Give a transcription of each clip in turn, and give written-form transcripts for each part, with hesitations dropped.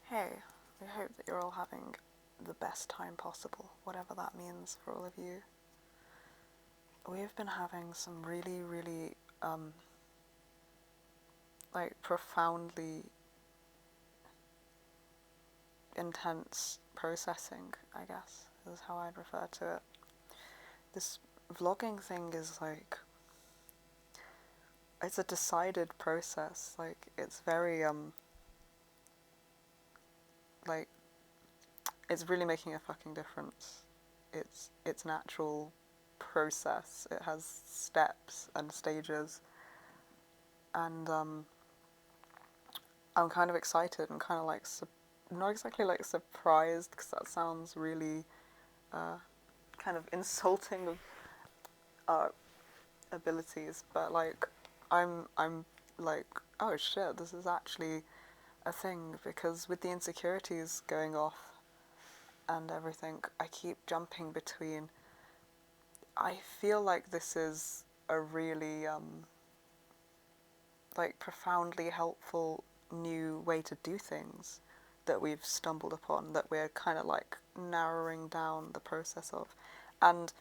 Hey, we hope that you're all having the best time possible, whatever that means for all of you. We've been having some really, really, profoundly intense processing, I guess, is how I'd refer to it. This vlogging thing is it's a decided process. It's very, it's really making a fucking difference. It's an actual process. It has steps and stages, and I'm kind of excited and kind of not exactly surprised, because that sounds really kind of insulting of our abilities, but I'm like, oh shit, this is actually a thing, because with the insecurities going off and everything, I keep jumping between. I feel like this is a really profoundly helpful new way to do things that we've stumbled upon, that we're kind of narrowing down the process of. And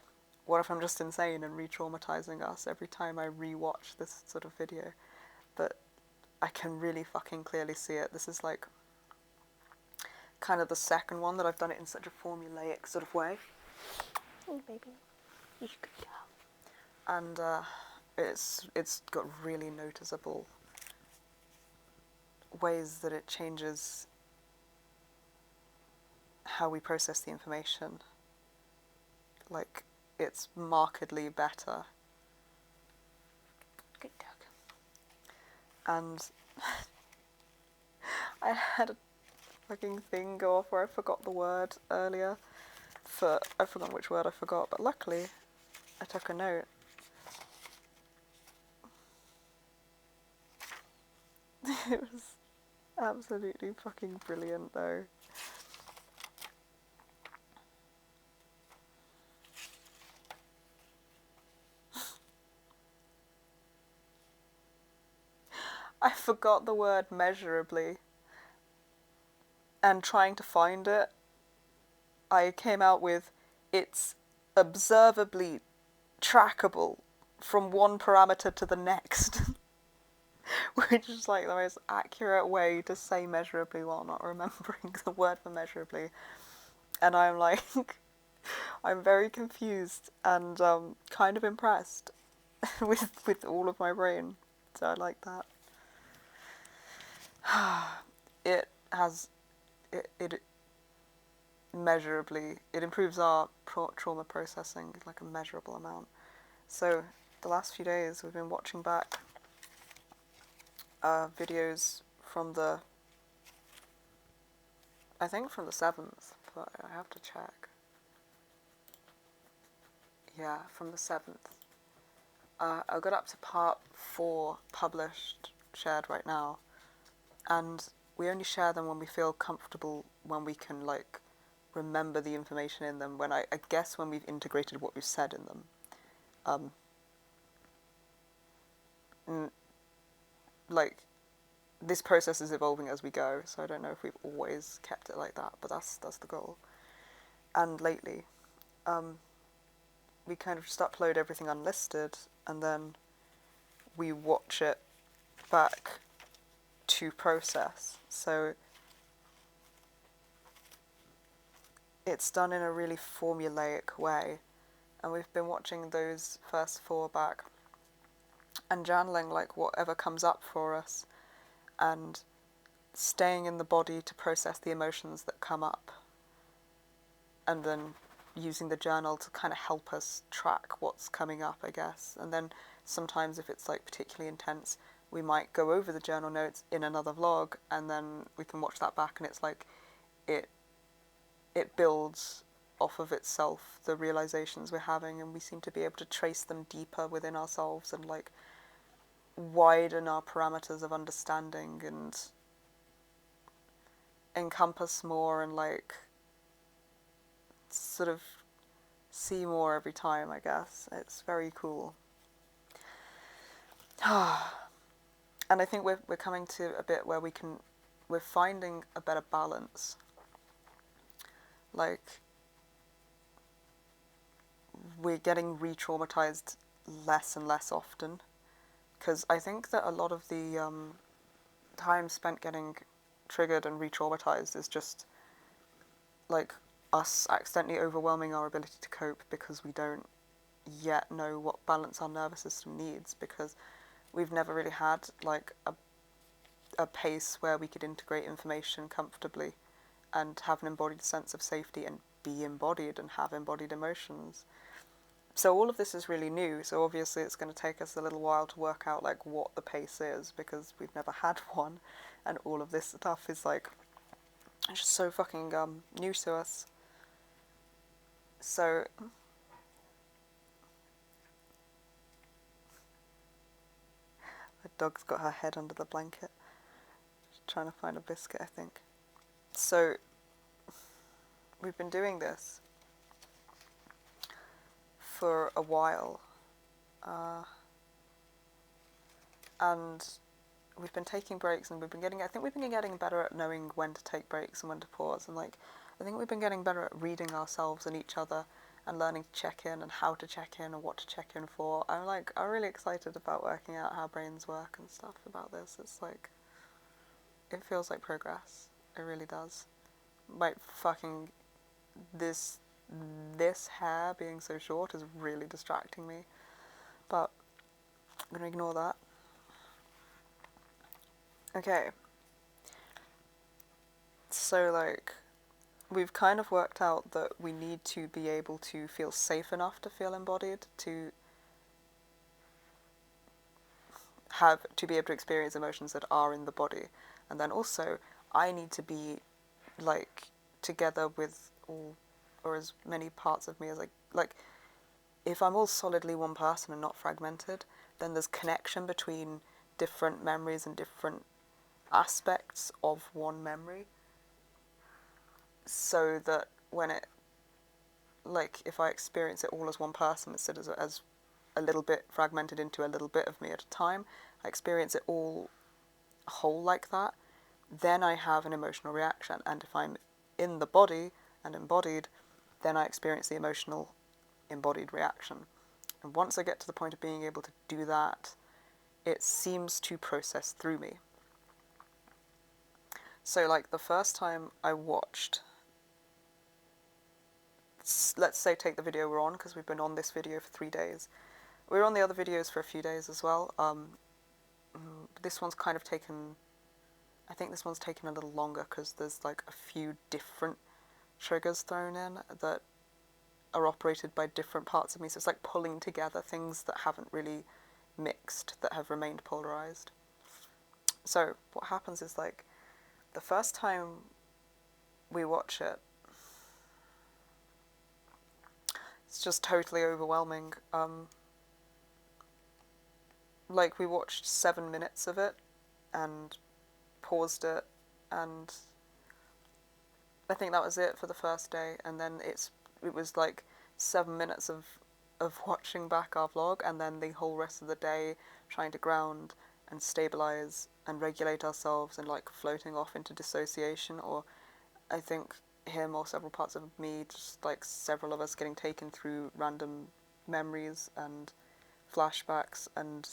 what if I'm just insane and re-traumatizing us every time I re-watch this sort of video? But I can really fucking clearly see it. This is kind of the second one that I've done it in such a formulaic sort of way. Oh, baby, you should go. And it's got really noticeable ways that it changes how we process the information. It's markedly better. Good dog. And I had a fucking thing go off where I forgot the word earlier. I forgot which word I forgot, but luckily I took a note. It was absolutely fucking brilliant though. I forgot the word measurably, and trying to find it, I came out with, it's observably trackable from one parameter to the next. Which is the most accurate way to say measurably while not remembering the word for measurably. And I'm I'm very confused and kind of impressed with all of my brain. So I like that. It measurably, it improves our trauma processing a measurable amount. So the last few days we've been watching back videos from I think from the 7th, but I have to check. Yeah, from the 7th. I got up to part 4 published, shared right now, and we only share them when we feel comfortable, when we can remember the information in them, when I guess when we've integrated what we've said in them. This process is evolving as we go, so I don't know if we've always kept it like that, but that's the goal. And lately, we kind of just upload everything unlisted, and then we watch it back to process. So it's done in a really formulaic way, and we've been watching those first 4 back and journaling whatever comes up for us, and staying in the body to process the emotions that come up, and then using the journal to kind of help us track what's coming up, I guess. And then sometimes if it's particularly intense, we might go over the journal notes in another vlog, and then we can watch that back, and it's it builds off of itself, the realizations we're having, and we seem to be able to trace them deeper within ourselves and widen our parameters of understanding and encompass more and sort of see more every time, I guess. It's very cool. And I think we're coming to a bit where we can we're finding a better balance. Like, we're getting re-traumatized less and less often, because I think that a lot of the time spent getting triggered and re-traumatized is just like us accidentally overwhelming our ability to cope because we don't yet know what balance our nervous system needs, because we've never really had like a pace where we could integrate information comfortably and have an embodied sense of safety and be embodied and have embodied emotions. So all of this is really new, so obviously it's going to take us a little while to work out like what the pace is, because we've never had one, and all of this stuff is like, it's just so fucking new to us. So the dog's got her head under the blanket. She's trying to find a biscuit, I think. So we've been doing this for a while, and we've been taking breaks, and I think we've been getting better at knowing when to take breaks and when to pause, and like, I think we've been getting better at reading ourselves and each other and learning to check in and how to check in and what to check in for. I'm really excited about working out how brains work and stuff about this. It's like, it feels like progress. It really does. Like, fucking, this hair being so short is really distracting me, but I'm gonna ignore that. Okay. So, like, we've kind of worked out that we need to be able to feel safe enough to feel embodied, to be able to experience emotions that are in the body. And then also, I need to be, like, together with all, or as many parts of me as like, if I'm all solidly one person and not fragmented, then there's connection between different memories and different aspects of one memory, so that when it, like, if I experience it all as one person instead of as a little bit fragmented into a little bit of me at a time, I experience it all whole like that, then I have an emotional reaction. And if I'm in the body and embodied, then I experience the emotional embodied reaction. And once I get to the point of being able to do that, it seems to process through me. So, like, the first time I watched, let's say take the video we're on, because we've been on this video for 3 days. We were on the other videos for a few days as well. This one's kind of taken, I think this one's taken a little longer because there's like a few different triggers thrown in that are operated by different parts of me. So it's like pulling together things that haven't really mixed, that have remained polarized. So what happens is, like, the first time we watch it, it's just totally overwhelming. Like, we watched 7 minutes of it and paused it, and I think that was it for the first day. And then it was like 7 minutes of watching back our vlog, and then the whole rest of the day trying to ground and stabilize and regulate ourselves and like floating off into dissociation, or I think him or several parts of me, just like several of us getting taken through random memories and flashbacks, and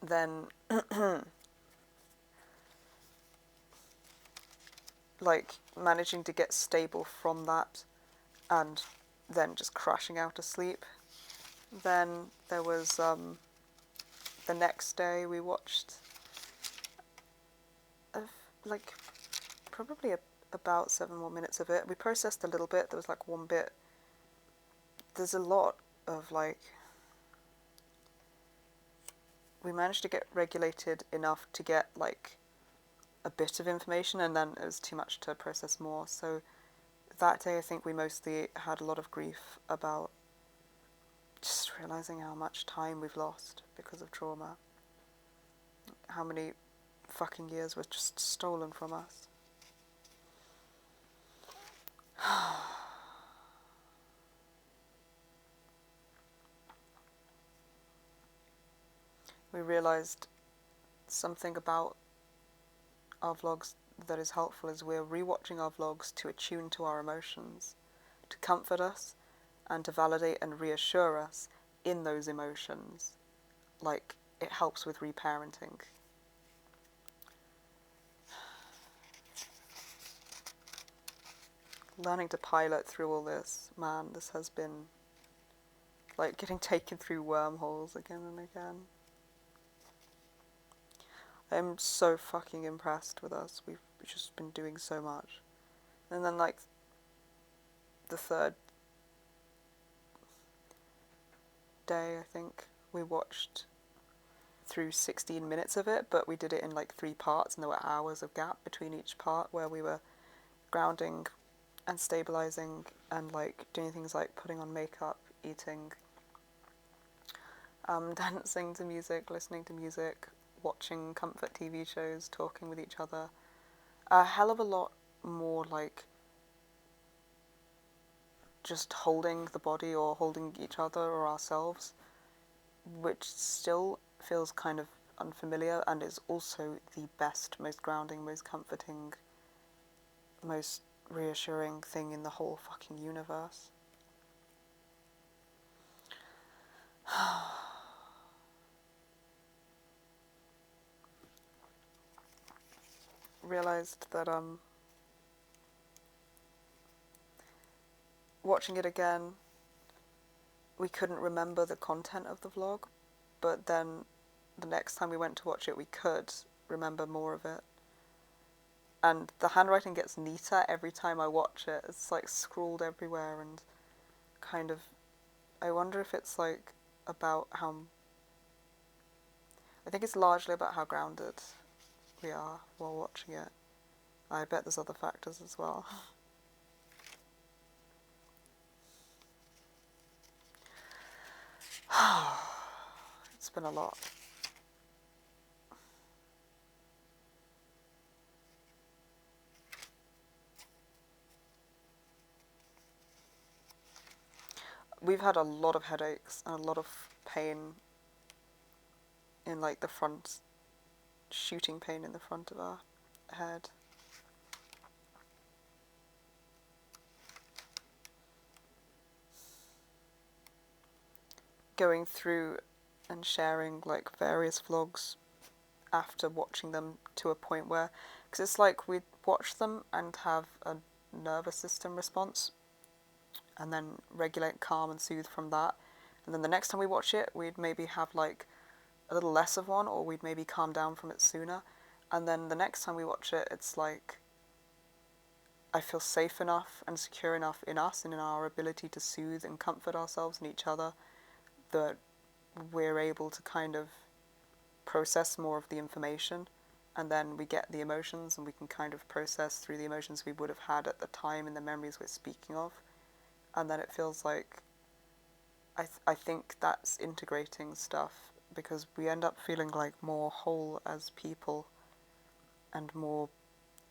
then like managing to get stable from that, and then just crashing out to sleep. Then there was the next day we watched like probably about 7 more minutes of it. We processed a little bit. There was like one bit, there's a lot of like, we managed to get regulated enough to get like a bit of information, and then it was too much to process more. So that day I think we mostly had a lot of grief about just realizing how much time we've lost because of trauma. How many fucking years were just stolen from us. We realized something about our vlogs that is helpful is we're rewatching our vlogs to attune to our emotions, to comfort us, and to validate and reassure us in those emotions. Like, it helps with reparenting. Learning to pilot through all this, man, this has been like getting taken through wormholes again and again. I'm so fucking impressed with us. We've just been doing so much. And then, like, the third day, I think, we watched through 16 minutes of it, but we did it in like 3 parts, and there were hours of gap between each part where we were grounding and stabilizing and like doing things like putting on makeup, eating, dancing to music, listening to music, watching comfort TV shows, talking with each other. A hell of a lot more like just holding the body or holding each other or ourselves, which still feels kind of unfamiliar and is also the best, most grounding, most comforting, most reassuring thing in the whole fucking universe. Realized that watching it again, we couldn't remember the content of the vlog, but then the next time we went to watch it, we could remember more of it. And the handwriting gets neater every time I watch it. It's like scrawled everywhere, and kind of, I wonder if it's like about how, I think it's largely about how grounded we are while watching it. I bet there's other factors as well. It's been a lot. We've had a lot of headaches and a lot of pain in like the front, shooting pain in the front of our head. Going through and sharing like various vlogs after watching them to a point where, because it's like we'd watch them and have a nervous system response and then regulate, calm and soothe from that, and then the next time we watch it we'd maybe have like a little less of one, or we'd maybe calm down from it sooner, and then the next time we watch it it's like I feel safe enough and secure enough in us and in our ability to soothe and comfort ourselves and each other that we're able to kind of process more of the information, and then we get the emotions and we can kind of process through the emotions we would have had at the time in the memories we're speaking of, and then it feels like I think that's integrating stuff, because we end up feeling like more whole as people and more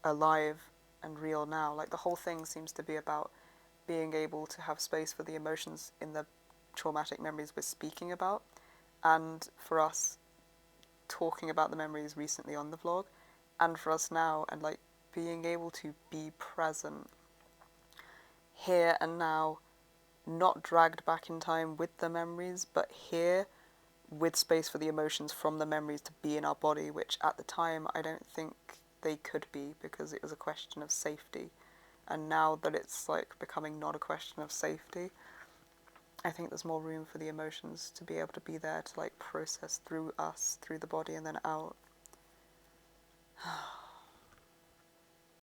alive and real now. Like the whole thing seems to be about being able to have space for the emotions in the traumatic memories we're speaking about, and for us talking about the memories recently on the vlog, and for us now, and like being able to be present here and now, not dragged back in time with the memories, but here with space for the emotions from the memories to be in our body, which at the time I don't think they could be, because it was a question of safety. And now that it's like becoming not a question of safety, I think there's more room for the emotions to be able to be there to like process through us, through the body and then out.